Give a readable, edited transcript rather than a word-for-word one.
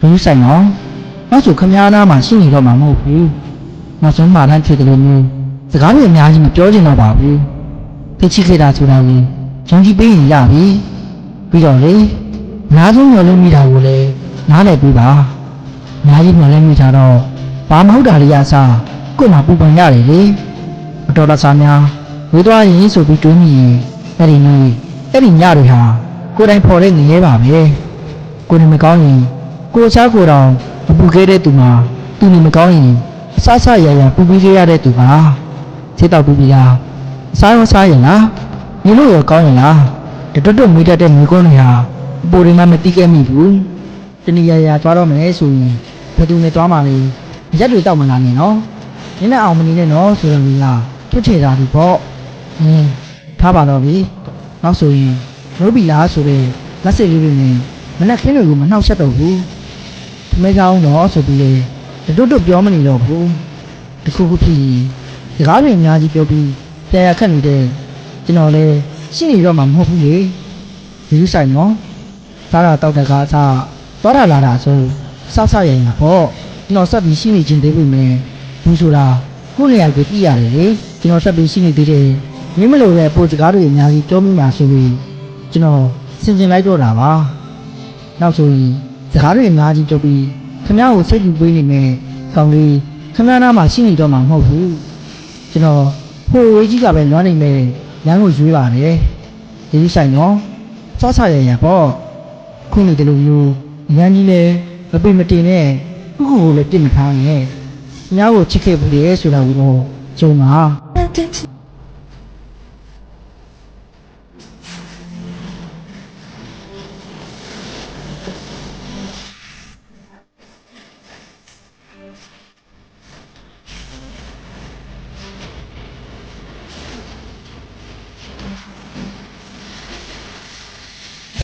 ဘူးဆိုင်နော်နောက်ဆိုခမည်းနာမှာရှိနေတော့မှာမဟုတ်ဘူးနောက်ဆုံးမှတန်းဖြစ်တယ်လို့မျိုးစကားတွေအများကြီးမပြောချင်တော့ပါဘူးသိချစ်ခဲ့တာဆိုတာကိုယုံကြည်ပေးရင်ရပြီပြီးတော့လေနားဆုံးမျောလို့မိတာကိုလည်းနားလည်ပေးပါအများကြီးမျောလဲမိတာတော့ဘာမဟုတ်တာလေးရစားကို့မှာပူပန်ရတယ်လေအတော်တဆာများဝေးသွားရင်ဆိုပြီးတွေးမိရင်အဲ့ဒီနေ့အဲ့ဒီညတွေဟာကိုယ်တိုင်ဖော်တဲ့ငရဲပါပဲကိုယ်နေမကောင်းရင်ကိုယ်ချားကိုယ်တော်မပူခဲ့တဲ့သူမှာသူနေမကောင်းရင်အဆဆရရပူပြီးခဲ့ရတဲ့သူပါစိတ်တော့ပူပြီးလားအစားရောစားရင်လားညီလို့ရောကောင်းရင်လားတွတ်မွေးတတ်တဲ့မိကုန်းတွေဟာအပေါ်တွေမှမတိခဲ့မိဘူးတဏှာရာသွားတော့မယ်ဆိုရင်ဘယ်သူနဲ့သွားမှလဲရက်တွေတောက်မလာနဲ့နော်နင်းနဲ့အောင်မနေနဲ့နော်ဆိုတော့မင်းလားထွတ်ချေတာဒီပေါ့ထားပါတော့ပြီနောက်ဆိုရင်ရိုးပြီလားဆိုတဲ့လက်စစ်လေးတွေနဲ့မနဲ့ခင်းတွေကိုမနှောက်ချက်တော့ဘူးထမဲကောင်းတော့ဆိုပြီးလေတွတ်ပြောမနေတော့ဘူးတခုခုဖြစ်ရင်စကားတွေအများကြီးပြောပြီးပြန်ရခက်နေတဲ့ကျွန်တော်လည်းရှိနေတော့မှမဟုတ်ဘူးလေဒီလိုဆိုင်နော်စားတာတောက်တဲ့ကားစားသွားတာလာတာဆိုစောက်ရရင်ပေါ့ကျွန်တော်ဆက်ပြီးရှိနေခြင်းသေးပြီမယ်ဘူးဆိုတာခုနေရာကိုသိရတယ်လေကျွန်တော်ဆက်ပြီးရှိနေသေးတယ်မင်းမလို့တဲ့ပိုစကားတွေအများကြီးပြောမိမှဆိုပြီးကျွန်တော်စင်လိုက်တော့တာပါနောက်ဆိုရင်စကားတွေအများကြီးပြောပြီးခင်ဗျားကိုစိတ်ပူပေးနေမယ်ကောင်းလေးခင်ဗျားနားမှာရှိနေတော့မှမဟုတ်ဘူးကျွန်တော်ဟိုဝေးကြီးကပဲလွမ်းနေမယ်လမ်းကိုရွေးပါတယ်ဒီဆိုင်နော်စောချရရင်ပေါ့ခုနေတယ်လို့မျိုးညန်းကြီးလည်းမပိမတင်နဲ့ခုခုကိုလည်းပြစ်မထားနဲ့ညကိုချစ်ခဲ့ဘူးလေဆိုတာကိုကြုံပါ